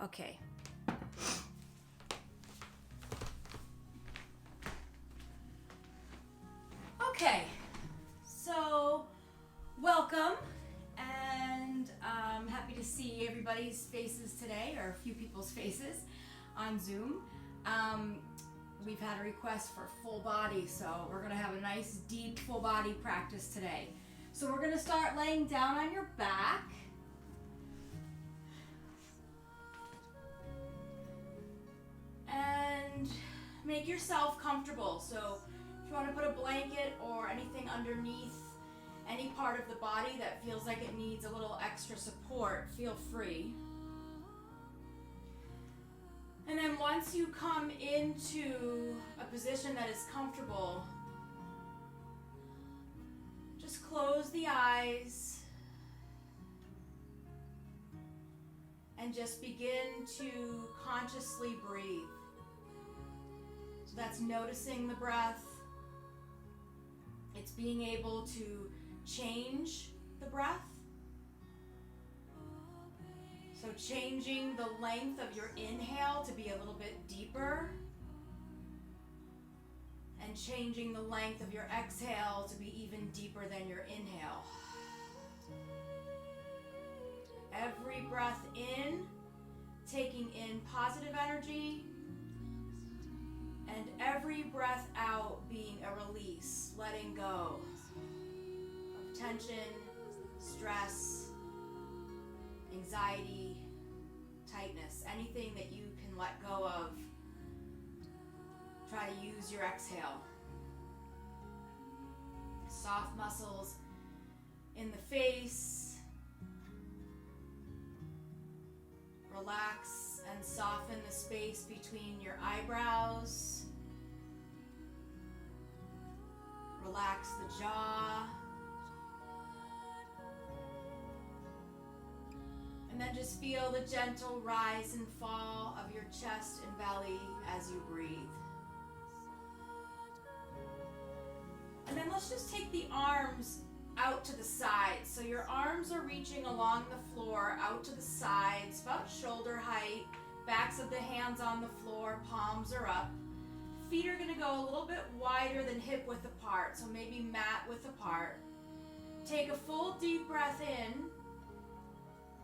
Okay. Okay, so welcome, and I'm happy to see everybody's faces today, or a few people's faces on Zoom. We've had a request for full body, so we're going to have a nice deep full body practice today. So we're going to start laying down on your back. And make yourself comfortable. So if you want to put a blanket or anything underneath any part of the body that feels like it needs a little extra support, feel free. And then once you come into a position that is comfortable, just close the eyes and just begin to consciously breathe. So that's noticing the breath. It's being able to change the breath. So changing the length of your inhale to be a little bit deeper, and changing the length of your exhale to be even deeper than your inhale. Every breath in, taking in positive energy, and every breath out being a release, letting go of tension, stress, anxiety, tightness, anything that you can let go of. Try to use your exhale. Soft muscles in the face. Relax and soften the space between your eyebrows. Relax the jaw. And then just feel the gentle rise and fall of your chest and belly as you breathe. And then let's just take the arms out to the sides. So your arms are reaching along the floor, out to the sides, about shoulder height, backs of the hands on the floor, palms are up. Feet are going to go a little bit wider than hip width apart, so maybe mat width apart. Take a full deep breath in.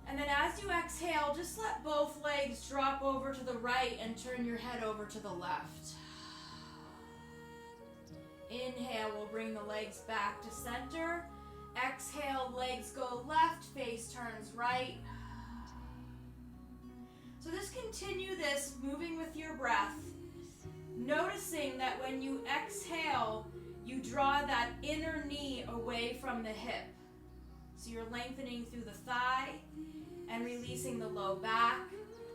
And then as you exhale, just let both legs drop over to the right and turn your head over to the left. Inhale will bring the legs back to center. Exhale, legs go left, face turns right. So just continue this, moving with your breath, noticing that when you exhale, you draw that inner knee away from the hip. So you're lengthening through the thigh and releasing the low back.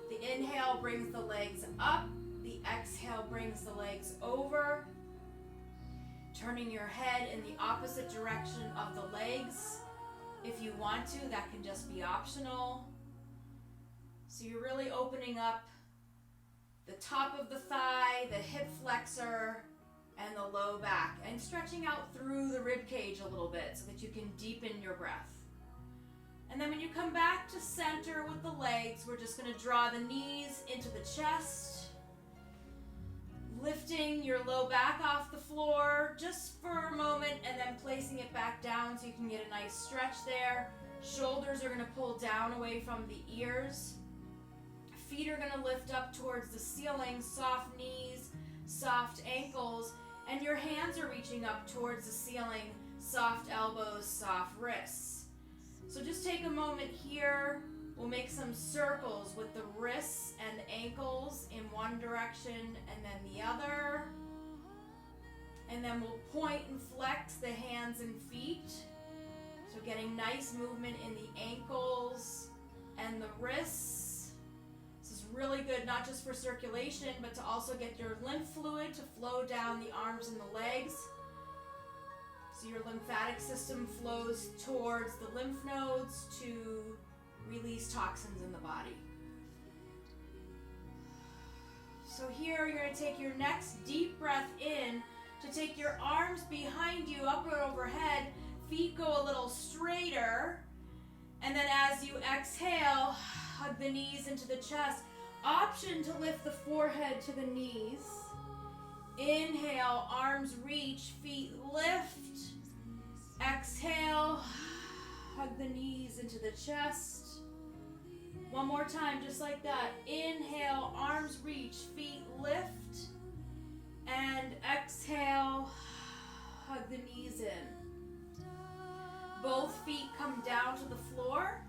The inhale brings the legs up. The exhale brings the legs over. Turning your head in the opposite direction of the legs. If you want to, that can just be optional. So you're really opening up the top of the thigh, the hip flexor, and the low back, and stretching out through the rib cage a little bit so that you can deepen your breath. And then when you come back to center with the legs, we're just going to draw the knees into the chest, lifting your low back off the floor just for a moment, and then placing it back down so you can get a nice stretch there. Shoulders are going to pull down away from the ears. Feet are going to lift up towards the ceiling, soft knees, soft ankles, and your hands are reaching up towards the ceiling, soft elbows, soft wrists. So just take a moment here. We'll make some circles with the wrists and ankles in one direction and then the other. And then we'll point and flex the hands and feet. So getting nice movement in the ankles and the wrists. This is really good, not just for circulation, but to also get your lymph fluid to flow down the arms and the legs. So your lymphatic system flows towards the lymph nodes to release toxins in the body. So here you're going to take your next deep breath in to take your arms behind you, up and overhead, feet go a little straighter, and then as you exhale, Hug the knees into the chest. Option to lift the forehead to the knees. Inhale, arms reach, feet lift. Exhale, hug the knees into the chest. One more time, just like that. Inhale, arms reach, feet lift. And exhale, hug the knees in. Both feet come down to the floor.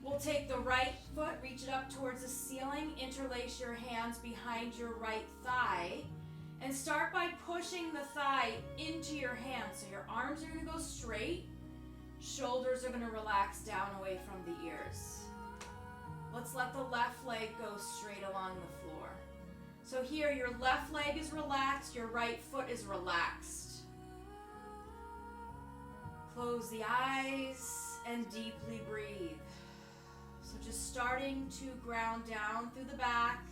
We'll take the right foot, reach it up towards the ceiling, interlace your hands behind your right thigh, and start by pushing the thigh into your hands. So your arms are going to go straight, shoulders are going to relax down away from the ears. Let's let the left leg go straight along the floor. So here, your left leg is relaxed, your right foot is relaxed. Close the eyes and deeply breathe. So just starting to ground down through the back,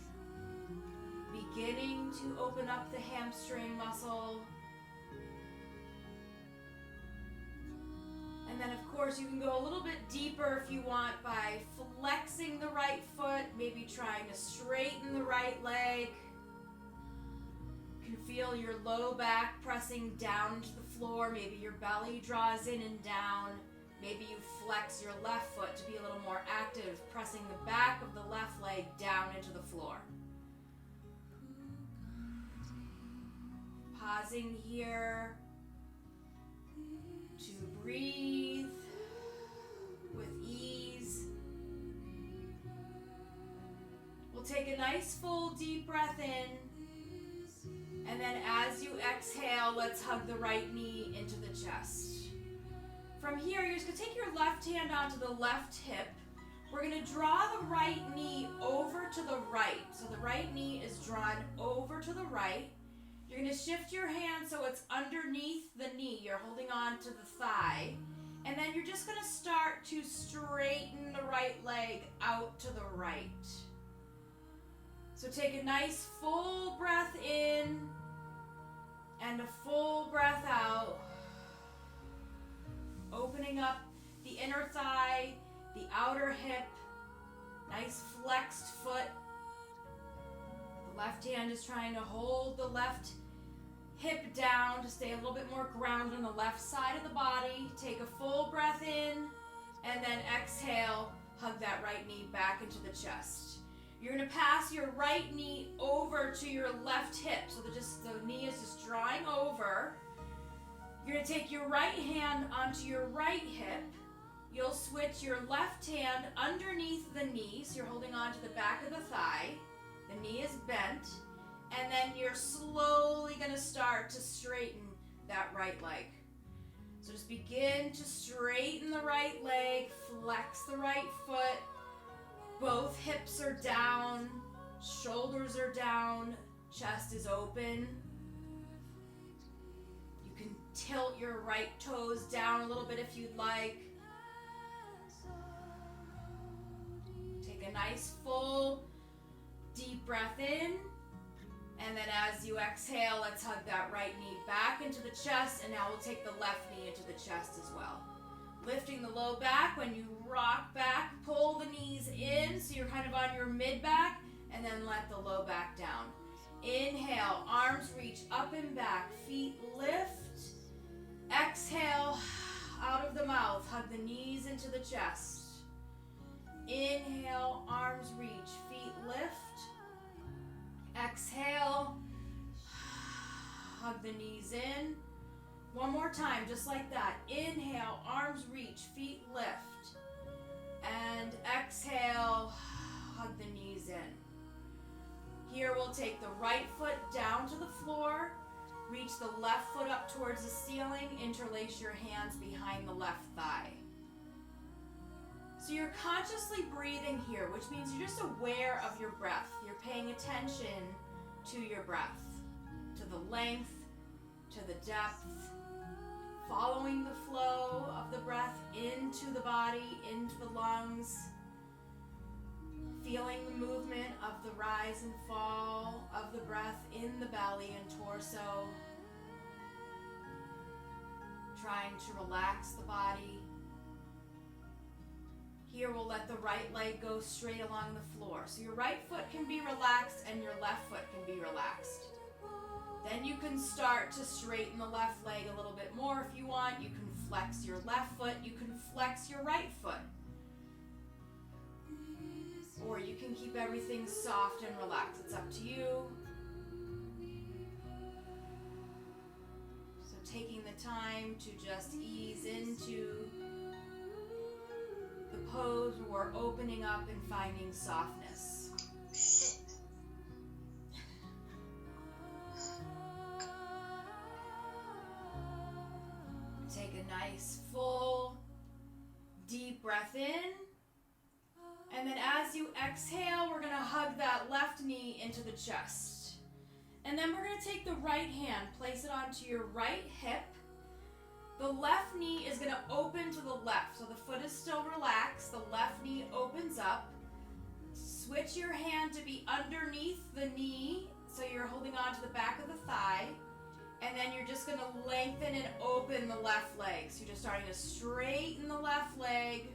beginning to open up the hamstring muscle. And then of course you can go a little bit deeper if you want by flexing the right foot, maybe trying to straighten the right leg. You can feel your low back pressing down to the floor, maybe your belly draws in and down. Maybe you flex your left foot to be a little more active, pressing the back of the left leg down into the floor. Pausing here to breathe with ease. We'll take a nice full deep breath in, and then as you exhale, let's hug the right knee into the chest. From here, you're just going to take your left hand onto the left hip. We're going to draw the right knee over to the right. So the right knee is drawn over to the right. You're going to shift your hand so it's underneath the knee. You're holding on to the thigh. And then you're just going to start to straighten the right leg out to the right. So take a nice full breath in and a full breath out. Opening up the inner thigh, the outer hip, nice flexed foot. The left hand is trying to hold the left hip down to stay a little bit more grounded on the left side of the body. Take a full breath in, and then exhale, hug that right knee back into the chest. You're going to pass your right knee over to your left hip, so the knee is just drawing over. You're going to take your right hand onto your right hip. You'll switch your left hand underneath the knee, so you're holding on to the back of the thigh. The knee is bent. And then you're slowly going to start to straighten that right leg. So just begin to straighten the right leg, flex the right foot. Both hips are down, shoulders are down, chest is open. Tilt your right toes down a little bit if you'd like. Take a nice full deep breath in, and then as you exhale, let's hug that right knee back into the chest, and now we'll take the left knee into the chest as well. Lifting the low back. When you rock back, pull the knees in so you're kind of on your mid back, and then let the low back down. Inhale, arms reach up and back, feet lift. Exhale, out of the mouth, hug the knees into the chest. Inhale, arms reach, feet lift. Exhale, hug the knees in. One more time, just like that. Inhale, arms reach, feet lift. And exhale, hug the knees in. Here we'll take the right foot down to the floor. Reach the left foot up towards the ceiling. Interlace your hands behind the left thigh. So you're consciously breathing here, which means you're just aware of your breath. You're paying attention to your breath, to the length, to the depth, following the flow of the breath into the body, into the lungs, feeling the movement of the rise and fall of the breath in the belly and torso. Trying to relax the body. Here we'll let the right leg go straight along the floor. So your right foot can be relaxed and your left foot can be relaxed. Then you can start to straighten the left leg a little bit more if you want. You can flex your left foot. You can flex your right foot. Or you can keep everything soft and relaxed. It's up to you. So taking the time to just ease into the pose where we're opening up and finding softness. Take a nice full deep breath in. And then as you exhale, we're going to hug that left knee into the chest. And then we're going to take the right hand, place it onto your right hip. The left knee is going to open to the left. So the foot is still relaxed. The left knee opens up. Switch your hand to be underneath the knee. So you're holding on to the back of the thigh. And then you're just going to lengthen and open the left leg. So you're just starting to straighten the left leg,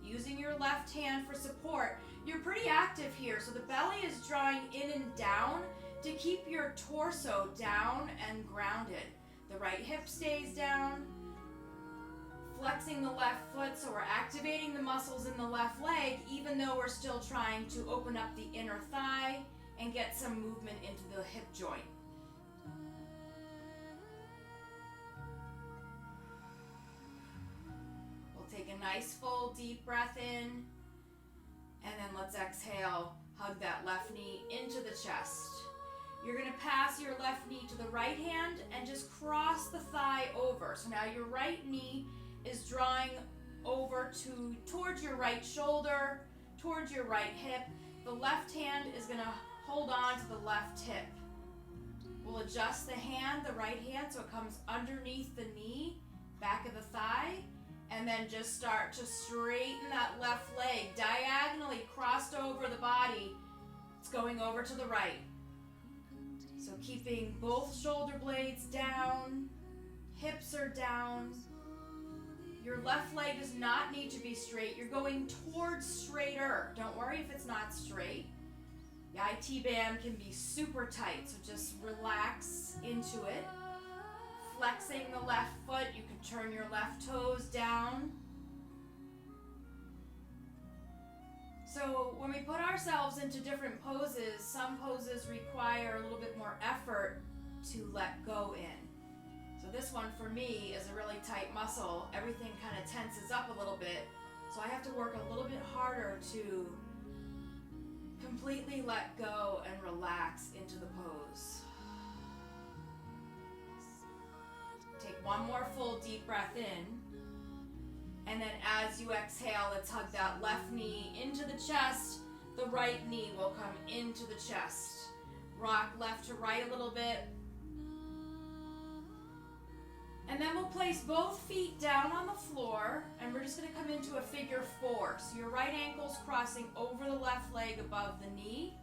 using your left hand for support. You're pretty active here, so the belly is drawing in and down to keep your torso down and grounded. The right hip stays down, flexing the left foot, so we're activating the muscles in the left leg, even though we're still trying to open up the inner thigh and get some movement into the hip joint. Take a nice full deep breath in, and then let's exhale. Hug that left knee into the chest. You're going to pass your left knee to the right hand and just cross the thigh over. So now your right knee is drawing over towards your right shoulder, towards your right hip. The left hand is going to hold on to the left hip. We'll adjust the hand, the right hand, so it comes underneath the knee, back of the thigh. And then just start to straighten that left leg, diagonally crossed over the body. It's going over to the right. So keeping both shoulder blades down, hips are down. Your left leg does not need to be straight. You're going towards straighter. Don't worry if it's not straight. The IT band can be super tight, so just relax into it. Flexing the left foot, you can turn your left toes down. So when we put ourselves into different poses, some poses require a little bit more effort to let go in. So this one for me is a really tight muscle. Everything kind of tenses up a little bit. So I have to work a little bit harder to completely let go and relax into the pose. Take one more full deep breath in. And then as you exhale, let's hug that left knee into the chest. The right knee will come into the chest. Rock left to right a little bit. And then we'll place both feet down on the floor, and we're just going to come into a figure four. So your right ankle's crossing over the left leg above the knee.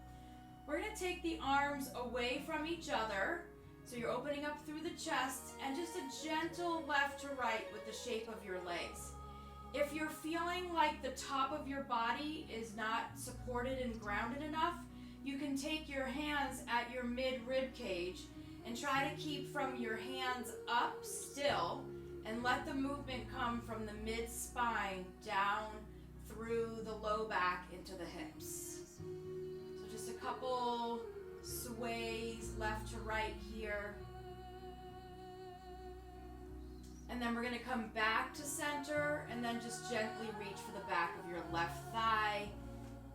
We're going to take the arms away from each other. So you're opening up through the chest, and just a gentle left to right with the shape of your legs. If you're feeling like the top of your body is not supported and grounded enough, you can take your hands at your mid-rib cage and try to keep from your hands up still, and let the movement come from the mid-spine down through the low back into the hips. So just a couple sways left to right here. And then we're going to come back to center, and then just gently reach for the back of your left thigh.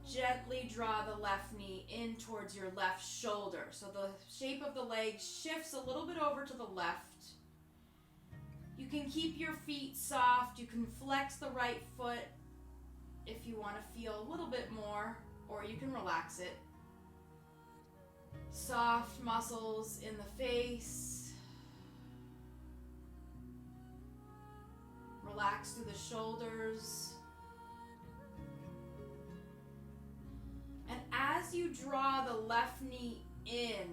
Gently draw the left knee in towards your left shoulder. So the shape of the leg shifts a little bit over to the left. You can keep your feet soft. You can flex the right foot if you want to feel a little bit more, or you can relax it. Soft muscles in the face. Relax through the shoulders. And as you draw the left knee in,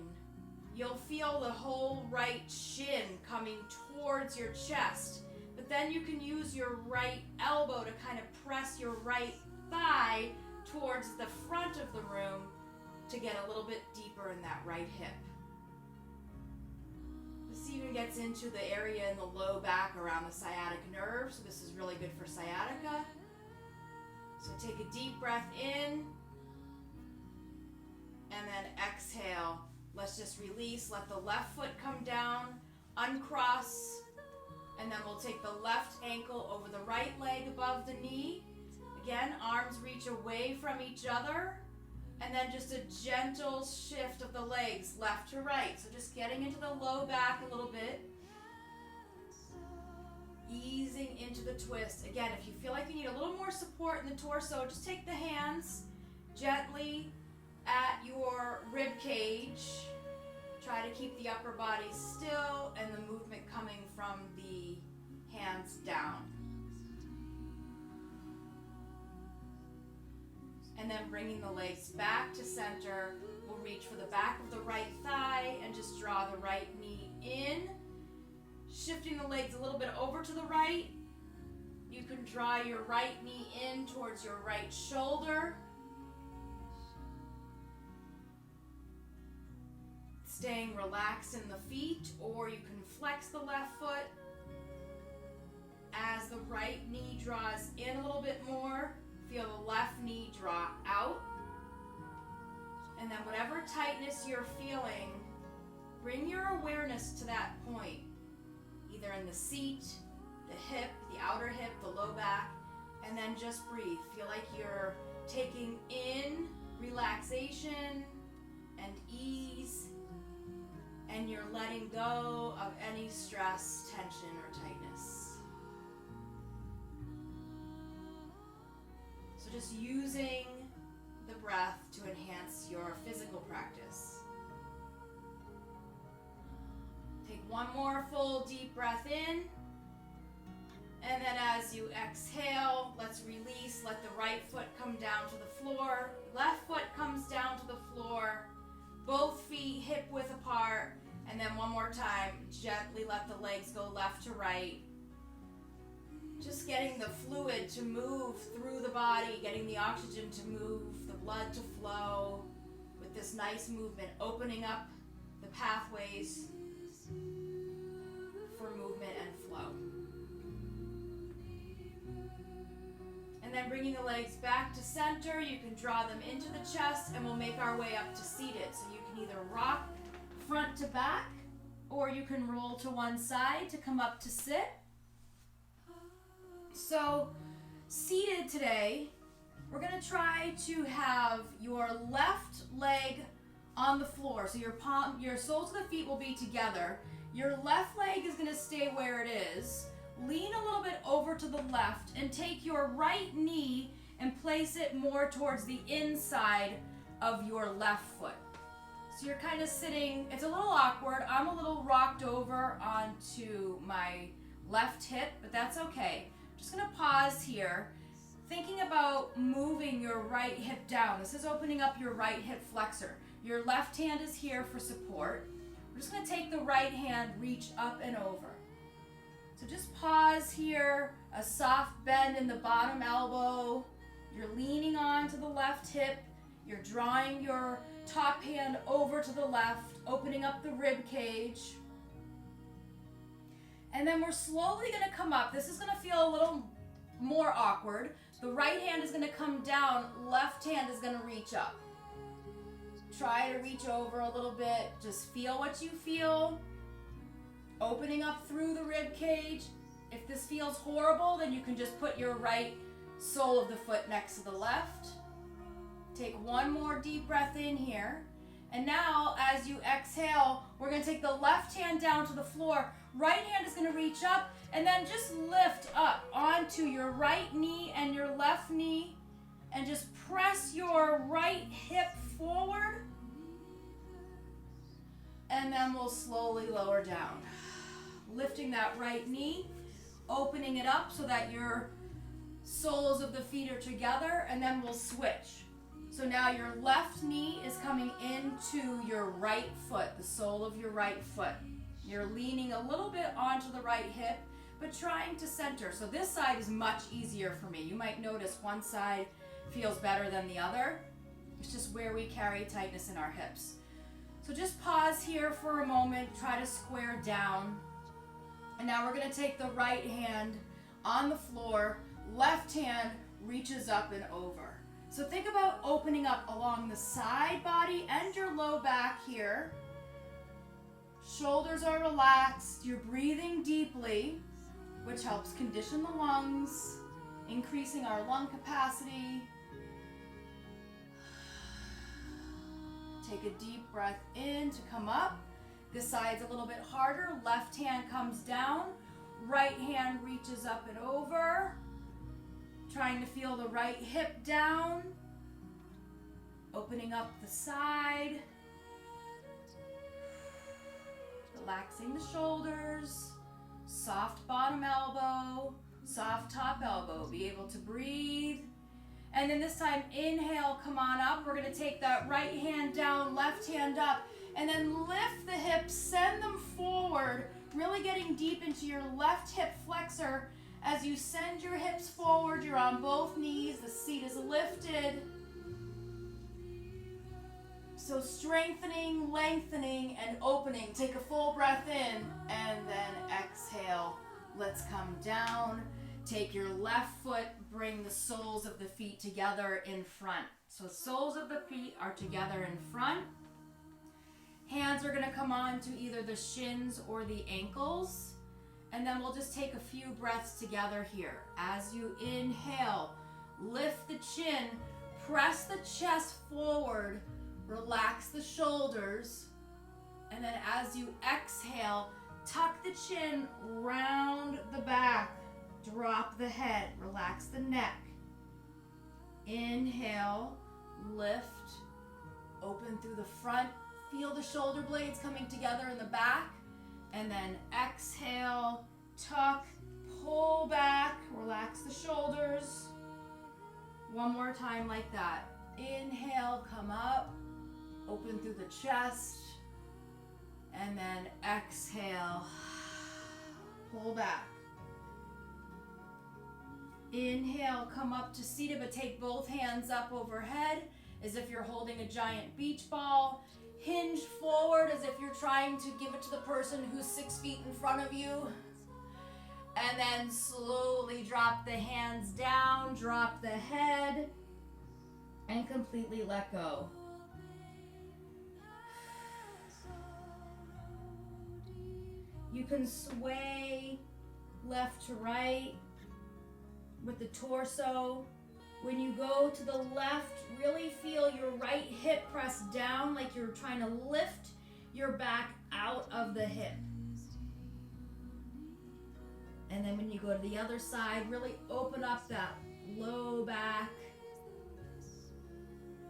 you'll feel the whole right shin coming towards your chest. But then you can use your right elbow to kind of press your right thigh towards the front of the room to get a little bit deeper in that right hip. This even gets into the area in the low back around the sciatic nerve, so this is really good for sciatica. So take a deep breath in, and then exhale. Let's just release, let the left foot come down, uncross, and then we'll take the left ankle over the right leg above the knee. Again, arms reach away from each other, and then just a gentle shift of the legs left to right. So just getting into the low back a little bit, easing into the twist. Again, if you feel like you need a little more support in the torso, just take the hands gently at your rib cage. Try to keep the upper body still and the movement coming from the hands down. And then bringing the legs back to center, we'll reach for the back of the right thigh and just draw the right knee in. Shifting the legs a little bit over to the right. You can draw your right knee in towards your right shoulder. Staying relaxed in the feet, or you can flex the left foot as the right knee draws in a little bit more. Feel the left knee draw out. And then whatever tightness you're feeling, bring your awareness to that point, either in the seat, the hip, the outer hip, the low back, and then just breathe. Feel like you're taking in relaxation and ease, and you're letting go of any stress, tension, or tightness. So just using the breath to enhance your physical practice. Take one more full deep breath in. And then as you exhale, let's release. Let the right foot come down to the floor. Left foot comes down to the floor. Both feet hip width apart. And then one more time, gently let the legs go left to right. Just getting the fluid to move through the body, getting the oxygen to move, the blood to flow with this nice movement, opening up the pathways for movement and flow. And then bringing the legs back to center, you can draw them into the chest, and we'll make our way up to seated. So you can either rock front to back, or you can roll to one side to come up to sit. So seated today, we're going to try to have your left leg on the floor. So your soles of the feet will be together. Your left leg is going to stay where it is. Lean a little bit over to the left and take your right knee and place it more towards the inside of your left foot. So you're kind of sitting, it's a little awkward. I'm a little rocked over onto my left hip, but that's okay. I'm just gonna pause here, thinking about moving your right hip down. This is opening up your right hip flexor. Your left hand is here for support. We're just gonna take the right hand, reach up and over. So just pause here, a soft bend in the bottom elbow. You're leaning onto the left hip. You're drawing your top hand over to the left, opening up the rib cage. And then we're slowly going to come up. This is going to feel a little more awkward. The right hand is going to come down, left hand is going to reach up. Try to reach over a little bit. Just feel what you feel. Opening up through the rib cage. If this feels horrible, then you can just put your right sole of the foot next to the left. Take one more deep breath in here. And now, as you exhale, we're going to take the left hand down to the floor. Right hand is going to reach up, and then just lift up onto your right knee and your left knee, and just press your right hip forward. And then we'll slowly lower down. Lifting that right knee, opening it up so that your soles of the feet are together, and then we'll switch. So now your left knee is coming into your right foot, the sole of your right foot. You're leaning a little bit onto the right hip, but trying to center. So this side is much easier for me. You might notice one side feels better than the other. It's just where we carry tightness in our hips. So just pause here for a moment, try to square down. And now we're going to take the right hand on the floor, left hand reaches up and over. So think about opening up along the side body and your low back here. Shoulders are relaxed, you're breathing deeply, which helps condition the lungs, increasing our lung capacity. Take a deep breath in to come up. This side's a little bit harder. Left hand comes down. Right hand reaches up and over. Trying to feel the right hip down. Opening up the side. Relaxing the shoulders. Soft bottom elbow. Soft top elbow. Be able to breathe. And then this time, inhale, come on up. We're going to take that right hand down, left hand up, and then lift the hips, send them forward, really getting deep into your left hip flexor. As you send your hips forward, you're on both knees, the seat is lifted. So strengthening, lengthening, and opening. Take a full breath in, and then exhale. Let's come down. Take your left foot, bring the soles of the feet together in front. So soles of the feet are together in front. Hands are going to come on to either the shins or the ankles. And then we'll just take a few breaths together here. As you inhale, lift the chin, press the chest forward, relax the shoulders. And then as you exhale, tuck the chin, round the back. Drop the head, relax the neck. Inhale, lift, open through the front. Feel the shoulder blades coming together in the back. And then exhale, tuck, pull back, relax the shoulders. One more time like that. Inhale, come up, open through the chest. And then exhale, pull back. Inhale, come up to seated, but take both hands up overhead as if you're holding a giant beach ball. Hinge forward as if you're trying to give it to the person who's 6 feet in front of you. And then slowly drop the hands down, drop the head, and completely let go. You can sway left to right with the torso. When you go to the left, really feel your right hip press down like you're trying to lift your back out of the hip. And then when you go to the other side, really open up that low back.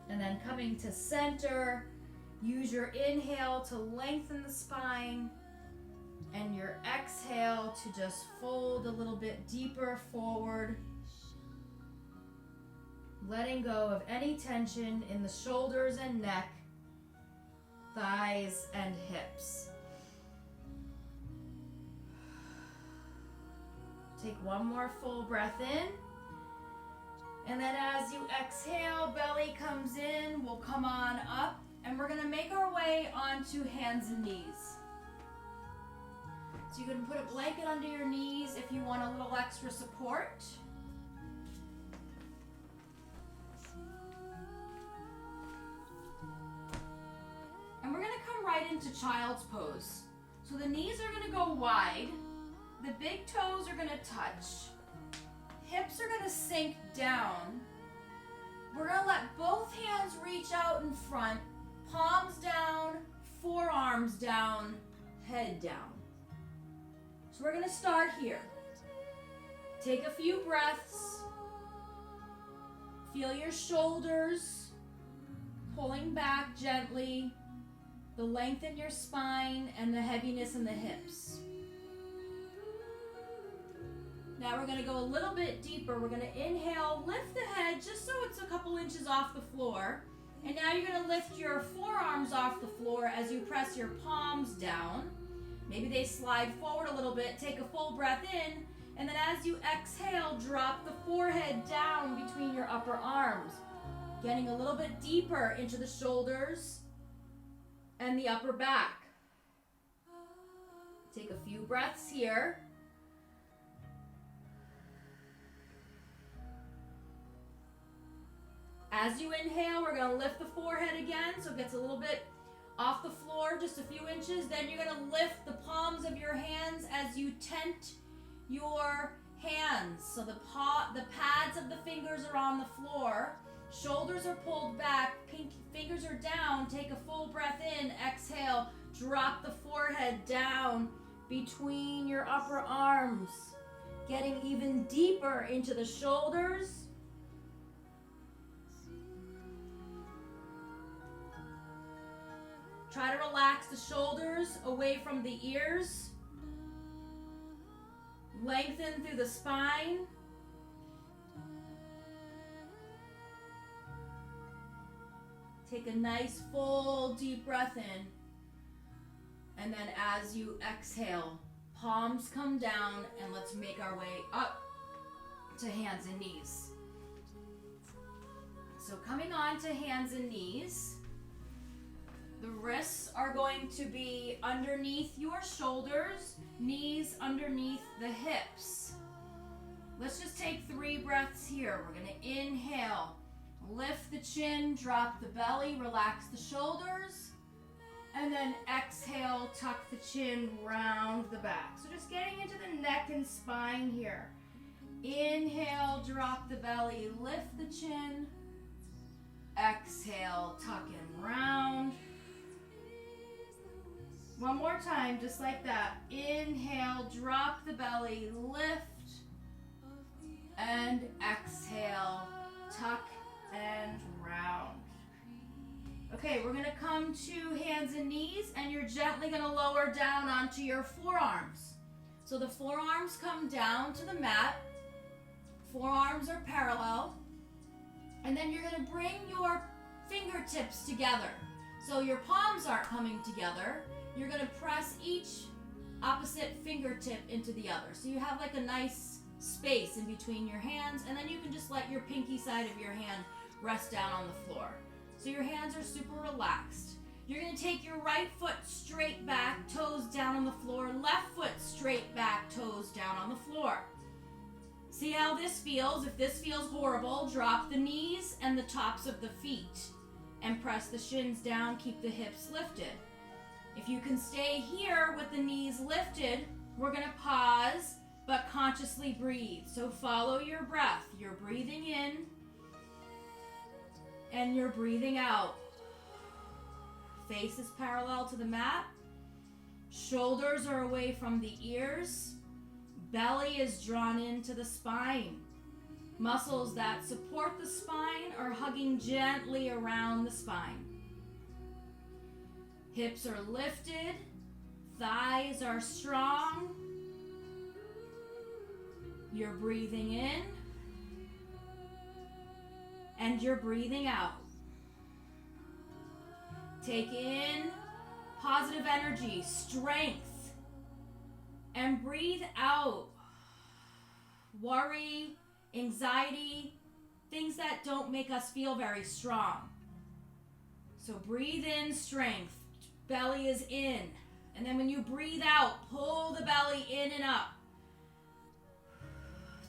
And then coming to center, use your inhale to lengthen the spine. And your exhale to just fold a little bit deeper forward. Letting go of any tension in the shoulders and neck, thighs and hips. Take one more full breath in. And then as you exhale, belly comes in, we'll come on up, and we're gonna make our way onto hands and knees. So you can put a blanket under your knees if you want a little extra support. And we're gonna come right into child's pose. So the knees are gonna go wide, the big toes are gonna touch, hips are gonna sink down. We're gonna let both hands reach out in front, palms down, forearms down, head down. So we're going to start here. Take a few breaths. Feel your shoulders pulling back gently, the length in your spine and the heaviness in the hips. Now we're going to go a little bit deeper. We're going to inhale, lift the head just so it's a couple inches off the floor. And now you're going to lift your forearms off the floor as you press your palms down. Maybe they slide forward a little bit. Take a full breath in And then as you exhale, drop the forehead down between your upper arms, getting a little bit deeper into the shoulders and the upper back. Take a few breaths here. As you inhale, we're going to lift the forehead again, so it gets a little bit off the floor, just a few inches. Then you're going to lift the palms of your hands as you tent your hands. So the pads of the fingers are on the floor. Shoulders are pulled back. Fingers are down. Take a full breath in. Exhale. Drop the forehead down between your upper arms. Getting even deeper into the shoulders. Try to relax the shoulders away from the ears. Lengthen through the spine. Take a nice full deep breath in. And then as you exhale, palms come down and let's make our way up to hands and knees. So coming on to hands and knees. The wrists are going to be underneath your shoulders, knees underneath the hips. Let's just take 3 breaths here. We're going to inhale, lift the chin, drop the belly, relax the shoulders, and then exhale, tuck the chin, round the back. So just getting into the neck and spine here. Inhale, drop the belly, lift the chin. Exhale, tuck and round. One more time, just like that. Inhale, drop the belly, lift, and exhale, tuck and round. Okay, we're gonna come to hands and knees, and you're gently gonna lower down onto your forearms. So the forearms come down to the mat, forearms are parallel, and then you're gonna bring your fingertips together. So your palms aren't coming together. You're going to press each opposite fingertip into the other. So you have like a nice space in between your hands, and then you can just let your pinky side of your hand rest down on the floor. So your hands are super relaxed. You're going to take your right foot straight back, toes down on the floor, left foot straight back, toes down on the floor. See how this feels? If this feels horrible, drop the knees and the tops of the feet and press the shins down, keep the hips lifted. If you can stay here with the knees lifted, we're going to pause, but consciously breathe. So follow your breath. You're breathing in, and you're breathing out. Face is parallel to the mat. Shoulders are away from the ears. Belly is drawn into the spine. Muscles that support the spine are hugging gently around the spine. Hips are lifted, thighs are strong. You're breathing in, and you're breathing out. Take in positive energy, strength, and breathe out worry, anxiety, things that don't make us feel very strong. So breathe in strength. Belly is in. And then when you breathe out, pull the belly in and up.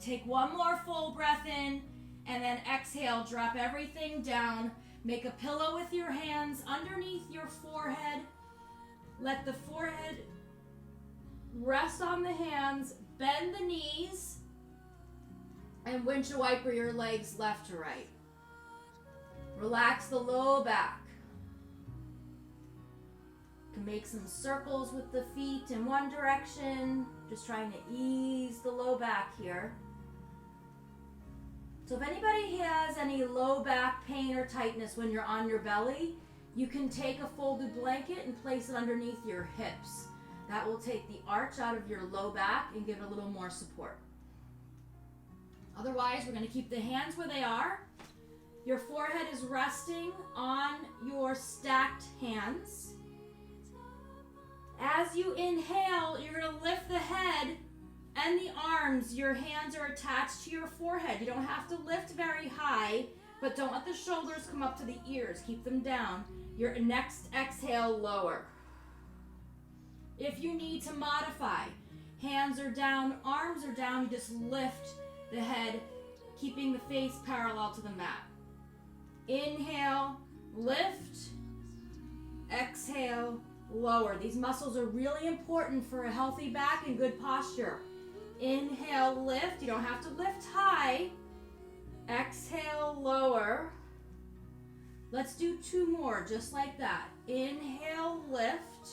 Take one more full breath in, and then exhale. Drop everything down. Make a pillow with your hands underneath your forehead. Let the forehead rest on the hands. Bend the knees. And windshield wiper your legs left to right. Relax the low back. Can make some circles with the feet in one direction, just trying to ease the low back here. So if anybody has any low back pain or tightness when you're on your belly, you can take a folded blanket and place it underneath your hips. That will take the arch out of your low back and give it a little more support. Otherwise, we're going to keep the hands where they are. Your forehead is resting on your stacked hands. As you inhale, you're going to lift the head And the arms, your hands are attached to your forehead. You don't have to lift very high, but don't let the shoulders come up to the ears. Keep them down. Your next exhale, lower. If you need to modify, hands are down, arms are down, you just lift the head, keeping the face parallel to the mat. Inhale, lift. Exhale, lower. These muscles are really important for a healthy back and good posture. Inhale, lift. You don't have to lift high. Exhale, lower. Let's do 2 more, just like that. Inhale, lift.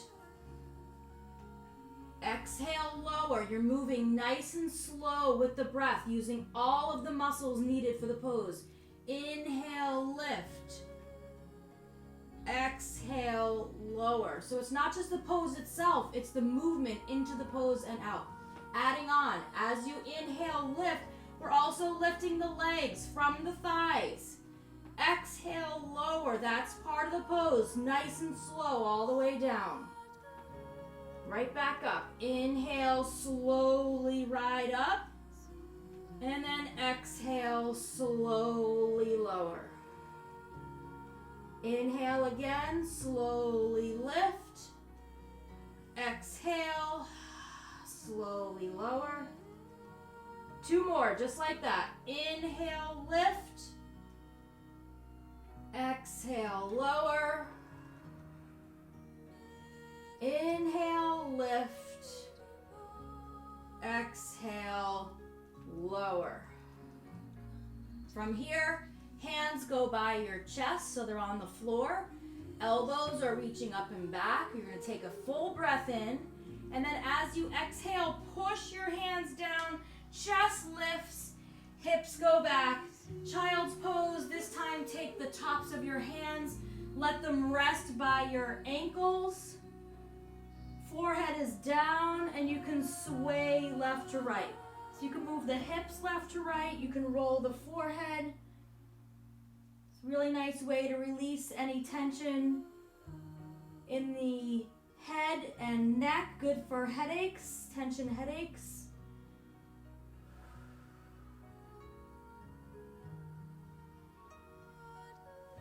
Exhale, lower. You're moving nice and slow with the breath, using all of the muscles needed for the pose. Inhale, lift. Exhale, lower. So it's not just the pose itself, it's the movement into the pose and out. Adding on, as you inhale, lift, we're also lifting the legs from the thighs. Exhale, lower. That's part of the pose. Nice and slow all the way down. Right back up. Inhale, slowly ride up. And then exhale, slowly lower. Inhale again, slowly lift. Exhale, slowly lower. 2 more, just like that. Inhale, lift. Exhale, lower. Inhale, lift. Exhale, lower. From here, hands go by your chest so they're on the floor. Elbows are reaching up and back. You're going to take a full breath in. And then as you exhale, push your hands down. Chest lifts. Hips go back. Child's pose. This time, take the tops of your hands. Let them rest by your ankles. Forehead is down, and you can sway left to right. So you can move the hips left to right. You can roll the forehead. It's a really nice way to release any tension in the head and neck. Good for headaches, tension headaches.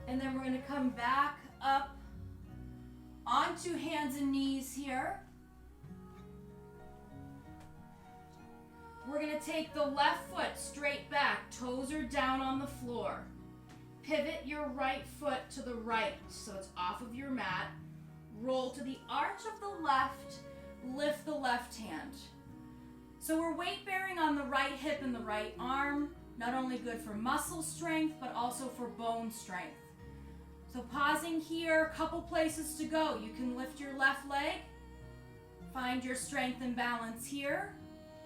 And then we're going to come back up onto hands and knees here. We're going to take the left foot straight back. Toes are down on the floor. Pivot your right foot to the right so it's off of your mat. Roll to the arch of the left. Lift the left hand. So we're weight bearing on the right hip and the right arm. Not only good for muscle strength, but also for bone strength. So pausing here, a couple places to go. You can lift your left leg. Find your strength and balance here.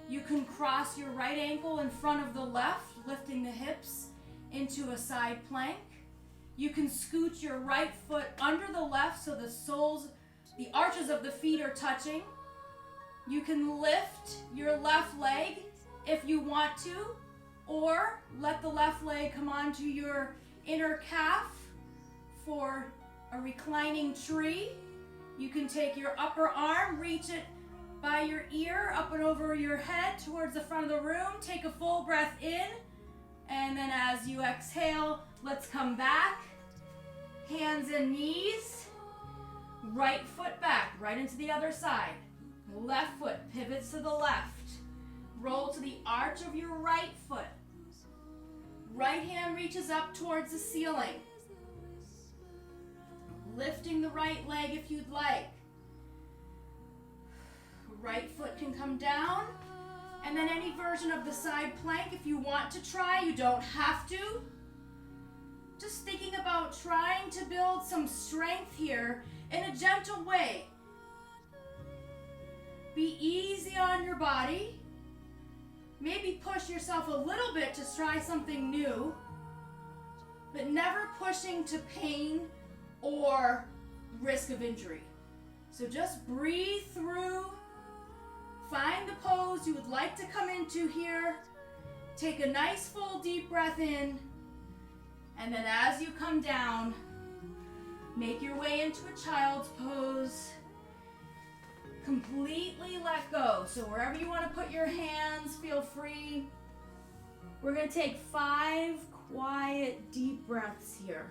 You can cross your right ankle in front of the left, lifting the hips into a side plank. You can scoot your right foot under the left so the arches of the feet are touching. You can lift your left leg if you want to, or let the left leg come onto your inner calf for a reclining tree. You can take your upper arm, reach it by your ear, up and over your head towards the front of the room. Take a full breath in, and then as you exhale, let's come back. Hands and knees. Right foot back, right into the other side. Left foot pivots to the left. Roll to the arch of your right foot. Right hand reaches up towards the ceiling. Lifting the right leg if you'd like. Right foot can come down. And then any version of the side plank if you want to try. You don't have to. Just thinking about trying to build some strength here in a gentle way. Be easy on your body. Maybe push yourself a little bit to try something new, but never pushing to pain or risk of injury. So just breathe through. Find the pose you would like to come into here. Take a nice full deep breath in. And then as you come down, make your way into a child's pose. completely let go. So wherever you want to put your hands, feel free. We're going to take 5 quiet, deep breaths here.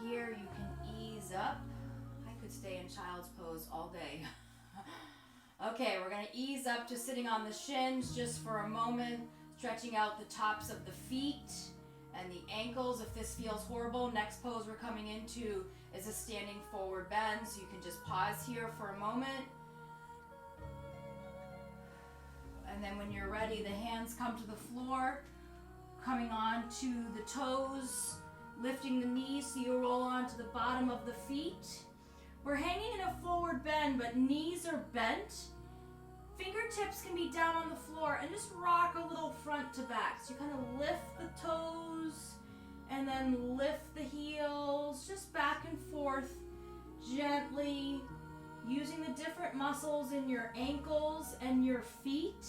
Here you can ease up. I could stay in child's pose all day. Okay, we're going to ease up to sitting on the shins just for a moment, stretching out the tops of the feet and the ankles. If this feels horrible, next pose we're coming into is a standing forward bend, so you can just pause here for a moment. And then when you're ready, the hands come to the floor, coming on to the toes, lifting the knees so you roll onto the bottom of the feet. We're hanging in a forward bend, but knees are bent. Fingertips can be down on the floor and just rock a little front to back. So you kind of lift the toes and then lift the heels, just back and forth gently, using the different muscles in your ankles and your feet,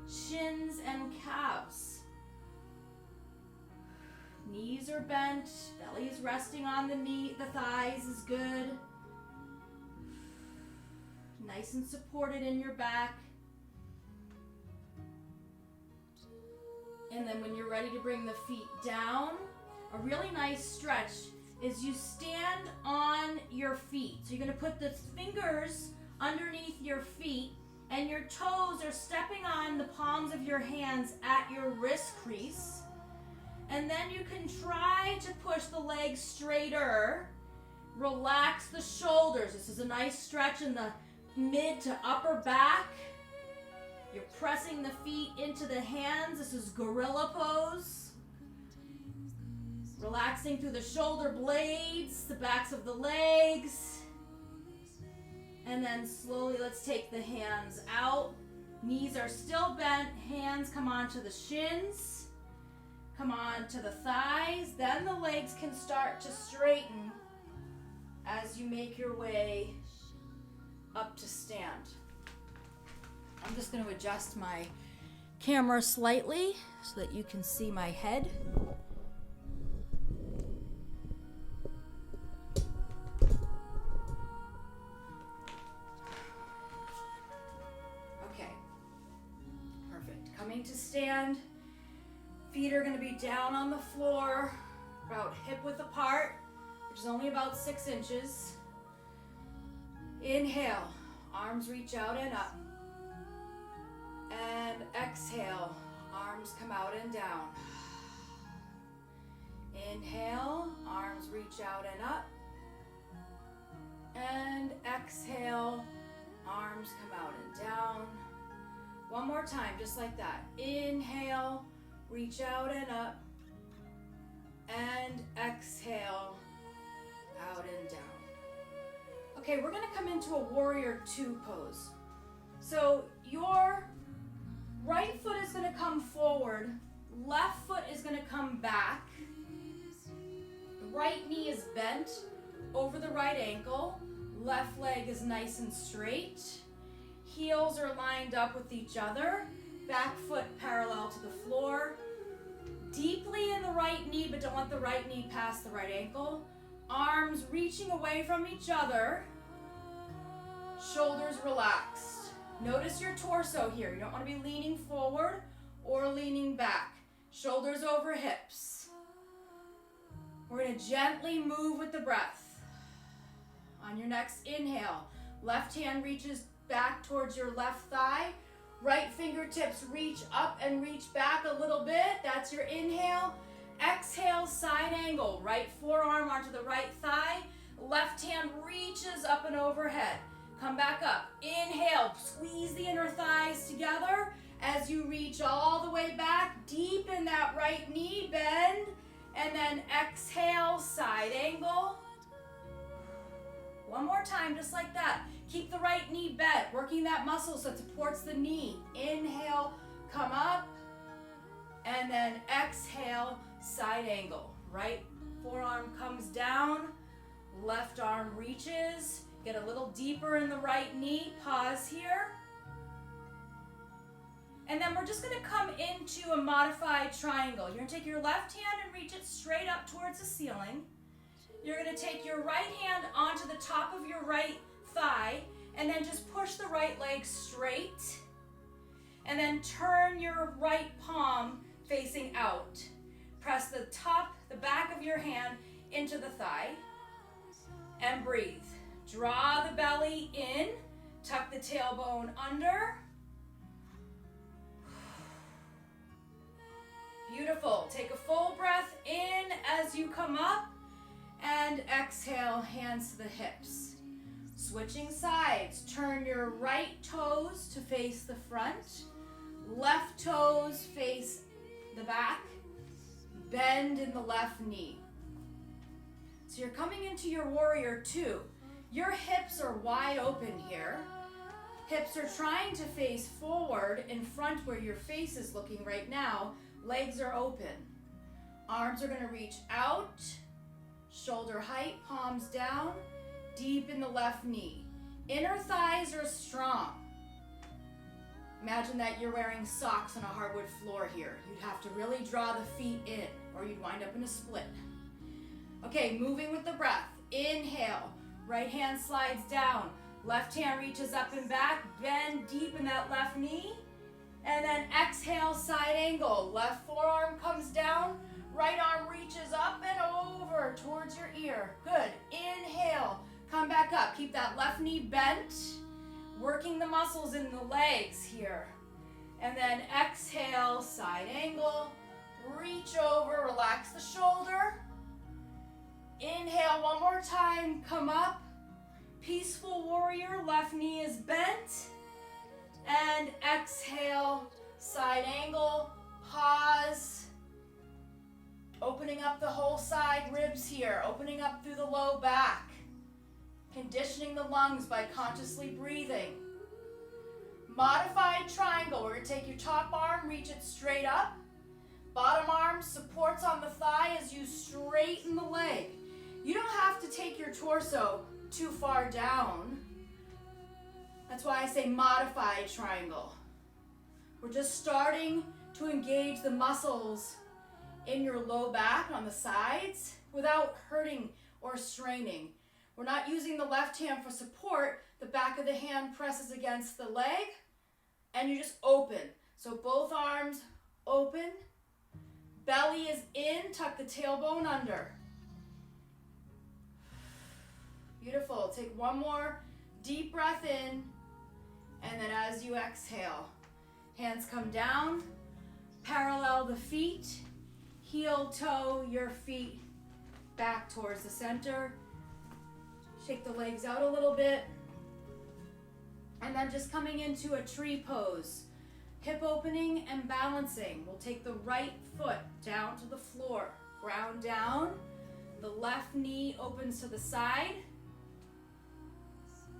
shins and calves. Knees are bent, belly is resting on the thighs is good. Nice and supported in your back. And then when you're ready to bring the feet down, a really nice stretch is you stand on your feet. So you're going to put the fingers underneath your feet and your toes are stepping on the palms of your hands at your wrist crease. And then you can try to push the legs straighter. Relax the shoulders. This is a nice stretch in the mid to upper back. You're pressing the feet into the hands. This is gorilla pose. Relaxing through the shoulder blades, the backs of the legs. And then slowly let's take the hands out. Knees are still bent. Hands come onto the shins. Come on to the thighs, then the legs can start to straighten as you make your way up to stand. I'm just going to adjust my camera slightly so that you can see my head. Okay, perfect. Coming to stand. Feet are going to be down on the floor, about hip width apart, which is only about 6 inches. Inhale, arms reach out and up. And exhale, arms come out and down. Inhale, arms reach out and up. And exhale, arms come out and down. One more time, just like that. Inhale, reach out and up, and exhale, out and down. Okay, we're gonna come into a warrior 2 pose. So your right foot is gonna come forward, left foot is gonna come back, the right knee is bent over the right ankle, left leg is nice and straight, heels are lined up with each other, back foot parallel to the floor, deeply in the right knee, but don't let the right knee pass the right ankle. Arms reaching away from each other, shoulders relaxed. Notice your torso here. You don't want to be leaning forward or leaning back. Shoulders over hips. We're going to gently move with the breath. On your next inhale, left hand reaches back towards your left thigh. Right fingertips reach up and reach back a little bit. That's your inhale. Exhale, side angle. Right forearm onto the right thigh. Left hand reaches up and overhead. Come back up. Inhale, squeeze the inner thighs together as you reach all the way back. Deepen that right knee, bend, and then exhale, side angle. One more time, just like that. Keep the right knee bent, working that muscle so it supports the knee. Inhale, come up, and then exhale, side angle. Right forearm comes down, left arm reaches. Get a little deeper in the right knee. Pause here. And then we're just going to come into a modified triangle. You're going to take your left hand and reach it straight up towards the ceiling. You're going to take your right hand onto the top of your right thigh and then just push the right leg straight. And then turn your right palm facing out. Press the back of your hand into the thigh and breathe. Draw the belly in, tuck the tailbone under. Beautiful. Take a full breath in as you come up and exhale, hands to the hips. Switching sides, turn your right toes to face the front, left toes face the back, bend in the left knee. So you're coming into your warrior two. Your hips are wide open here. Hips are trying to face forward in front where your face is looking right now. Legs are open. Arms are going to reach out, shoulder height, palms down, deep in the left knee. Inner thighs are strong. Imagine that you're wearing socks on a hardwood floor here. You'd have to really draw the feet in or you'd wind up in a split. Okay, moving with the breath. Inhale, right hand slides down, left hand reaches up and back, bend deep in that left knee, and then exhale, side angle. Left forearm comes down, right arm reaches up and over towards your ear. Good. Inhale, come back up. Keep that left knee bent, working the muscles in the legs here. And then exhale, side angle, reach over, relax the shoulder. Inhale one more time, come up. Peaceful warrior, left knee is bent. And exhale, side angle, pause. Opening up the whole side ribs here, opening up through the low back. Conditioning the lungs by consciously breathing. Modified triangle, we're going to take your top arm, reach it straight up. Bottom arm supports on the thigh as you straighten the leg. You don't have to take your torso too far down. That's why I say modified triangle. We're just starting to engage the muscles in your low back on the sides without hurting or straining. We're not using the left hand for support. The back of the hand presses against the leg and you just open. So both arms open. Belly is in, tuck the tailbone under. Beautiful. Take one more deep breath in, and then as you exhale, hands come down, parallel the feet, heel toe your feet back towards the center. Shake the legs out a little bit, and then just coming into a tree pose. Hip opening and balancing. We'll take the right foot down to the floor, ground down. The left knee opens to the side.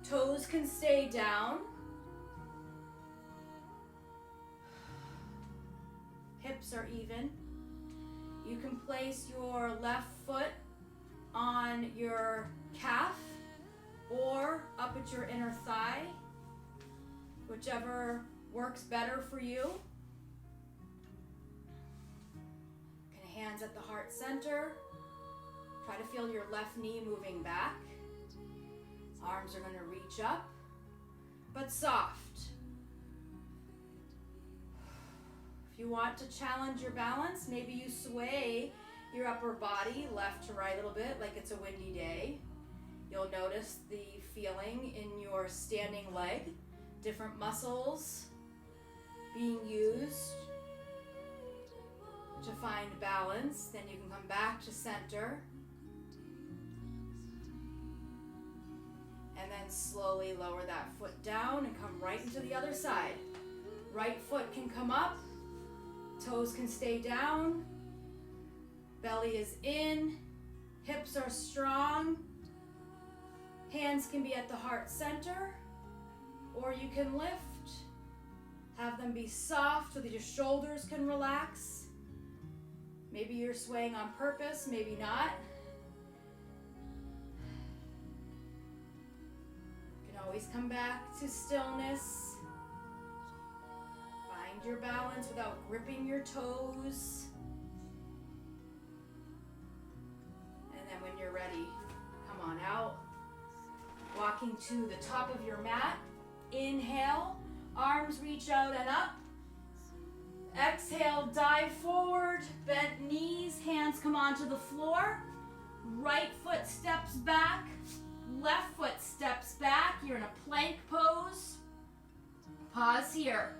Toes can stay down. Hips are even. You can place your left foot on your calf or up at your inner thigh, whichever works better for you. Hands at the heart center. Try to feel your left knee moving back. Arms are going to reach up, but soft. If you want to challenge your balance, maybe you sway your upper body left to right a little bit like it's a windy day. You'll notice the feeling in your standing leg, different muscles being used to find balance. Then you can come back to center. And then slowly lower that foot down and come right into the other side. Right foot can come up, toes can stay down, belly is in, hips are strong, hands can be at the heart center, or you can lift, have them be soft so that your shoulders can relax. Maybe you're swaying on purpose, maybe not. You can always come back to stillness. Find your balance without gripping your toes. And then when you're ready, come on out. Walking to the top of your mat. Inhale, arms reach out and up. Exhale, dive forward, bent knees, hands come onto the floor. Right foot steps back, left foot steps back. You're in a plank pose. Pause here.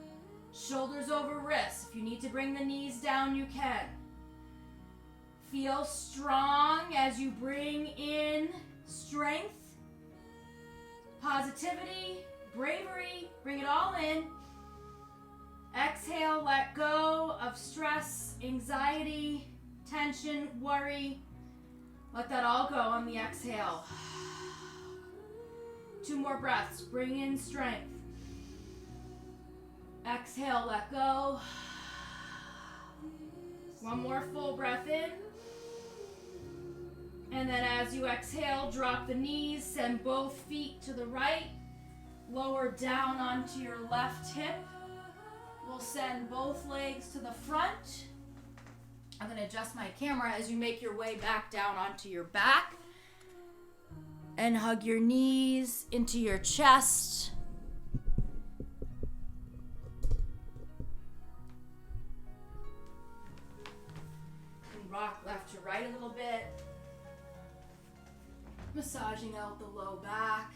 Shoulders over wrists. If you need to bring the knees down, you can. Feel strong as you bring in strength, positivity, bravery. Bring it all in. Exhale, let go of stress, anxiety, tension, worry. Let that all go on the exhale. 2 more breaths. Bring in strength. Exhale, let go. 1 more full breath in. And then as you exhale, drop the knees, send both feet to the right, lower down onto your left hip. We'll send both legs to the front. I'm going to adjust my camera as you make your way back down onto your back. And hug your knees into your chest. And rock left to right a little bit. Massaging out the low back.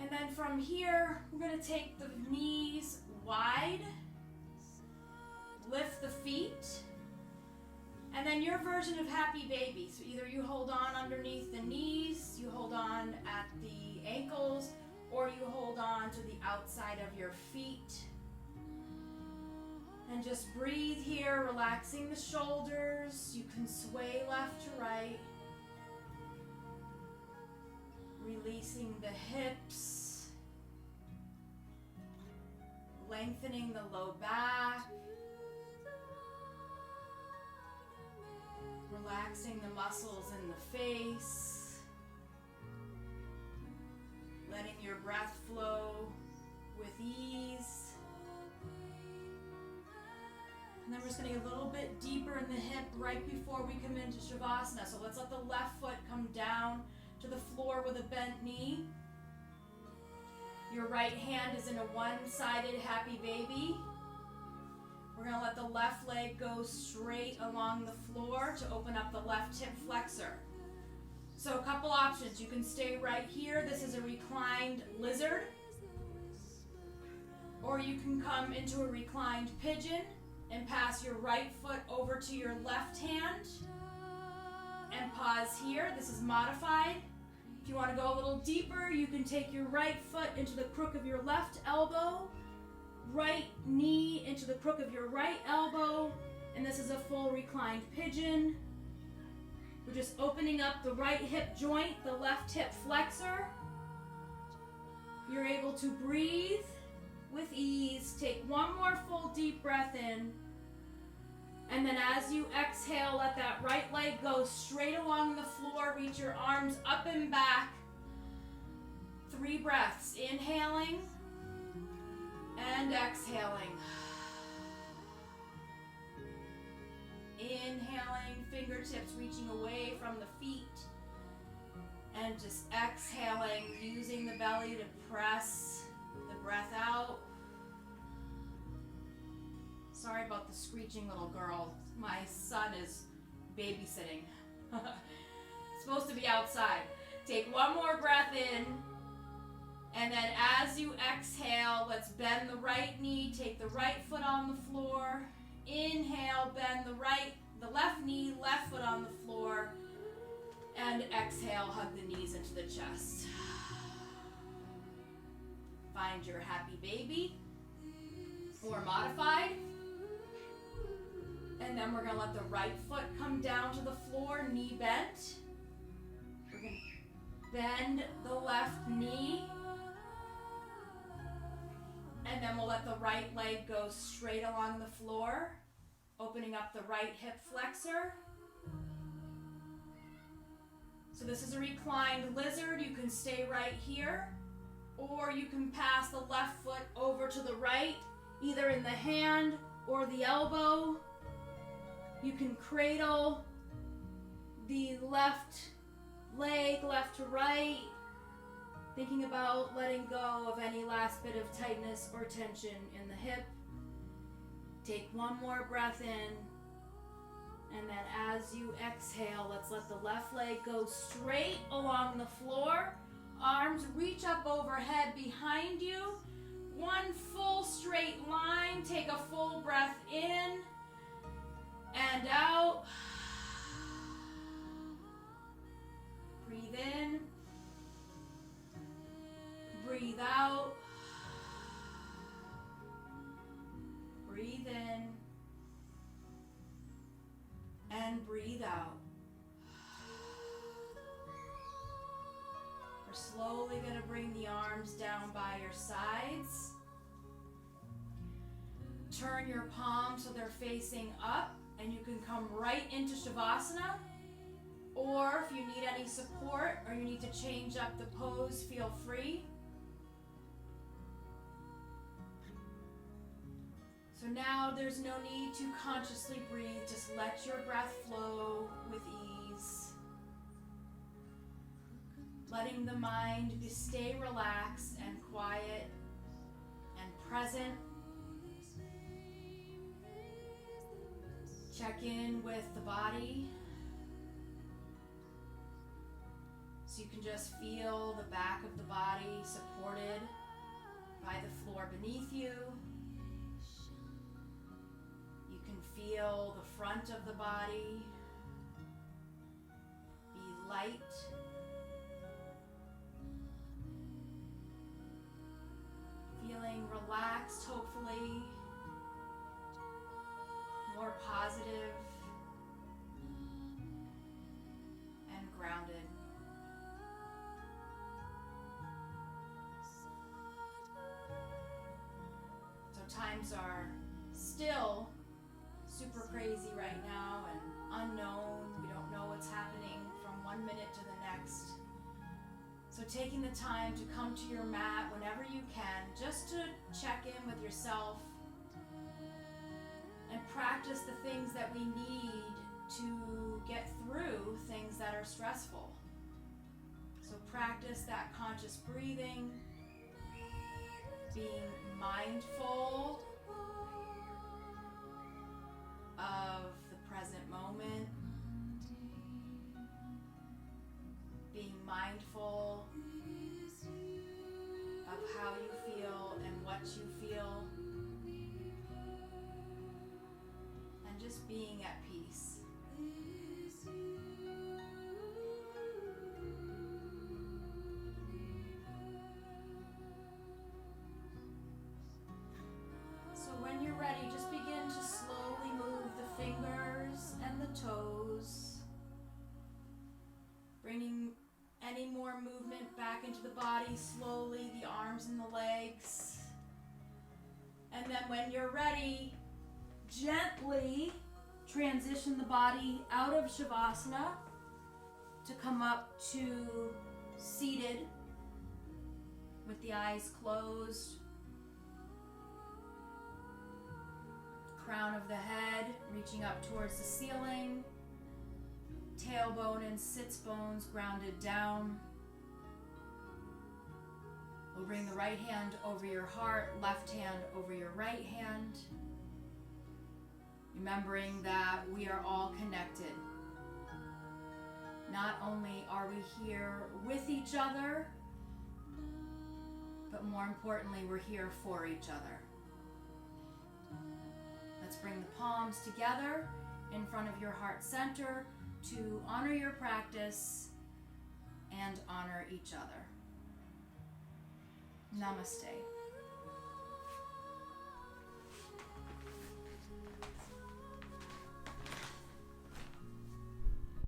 And then from here, we're going to take the knees wide, lift the feet, and then your version of happy baby. So either you hold on underneath the knees, you hold on at the ankles, or you hold on to the outside of your feet. And just breathe here, relaxing the shoulders. You can sway left to right. Releasing the hips. Lengthening the low back. Relaxing the muscles in the face. Letting your breath flow with ease. And then we're just going to get a little bit deeper in the hip right before we come into Shavasana. So let's let the left foot come down to the floor with a bent knee. Your right hand is in a one-sided happy baby. We're going to let the left leg go straight along the floor to open up the left hip flexor. So a couple options. You can stay right here. This is a reclined lizard. Or you can come into a reclined pigeon and pass your right foot over to your left hand and pause here. This is modified. If you want to go a little deeper, you can take your right foot into the crook of your left elbow, right knee into the crook of your right elbow, and this is a full reclined pigeon. We're just opening up the right hip joint, the left hip flexor. You're able to breathe with ease. Take 1 more full deep breath in. And then as you exhale, let that right leg go straight along the floor. Reach your arms up and back. 3 breaths. Inhaling and exhaling. Inhaling, fingertips reaching away from the feet. And just exhaling, using the belly to press the breath out. Sorry about the screeching little girl. My son is babysitting. Supposed to be outside. Take 1 more breath in. And then as you exhale, let's bend the right knee. Take the right foot on the floor. Inhale, bend the left knee, left foot on the floor. And exhale, hug the knees into the chest. Find your happy baby or modified. And then we're going to let the right foot come down to the floor, knee bent. We're going to bend the left knee. And then we'll let the right leg go straight along the floor, opening up the right hip flexor. So this is a reclined lizard. You can stay right here, or you can pass the left foot over to the right, either in the hand or the elbow. You can cradle the left leg, left to right, thinking about letting go of any last bit of tightness or tension in the hip. Take one more breath in. And then as you exhale, let's let the left leg go straight along the floor. Arms reach up overhead behind you. One full straight line. Take a full breath in and out. Breathe in. Breathe out. Breathe in. And breathe out. We're slowly going to bring the arms down by your sides. Turn your palms so they're facing up, and you can come right into Shavasana. Or if you need any support or you need to change up the pose, feel free. So now there's no need to consciously breathe, just let your breath flow with ease. Letting the mind stay relaxed and quiet and present. Check in with the body. So you can just feel the back of the body supported by the floor beneath you. Feel the front of the body be light. Feeling relaxed, hopefully, more positive and grounded. So times are still super crazy right now and unknown. We don't know what's happening from one minute to the next. So taking the time to come to your mat whenever you can, just to check in with yourself and practice the things that we need to get through things that are stressful. So practice that conscious breathing, being mindful of the present moment, being mindful of how you feel and what you feel, and just being at peace. So when you're ready, just begin to slowly move the fingers and the toes, bringing any more movement back into the body, slowly, the arms and the legs. And then when you're ready, gently transition the body out of Shavasana to come up to seated with the eyes closed. Crown of the head reaching up towards the ceiling. Tailbone and sits bones grounded down. We'll bring the right hand over your heart, left hand over your right hand. Remembering that we are all connected. Not only are we here with each other, but more importantly, we're here for each other. Let's bring the palms palms together in front of your heart center to honor your practice and honor each other. Namaste.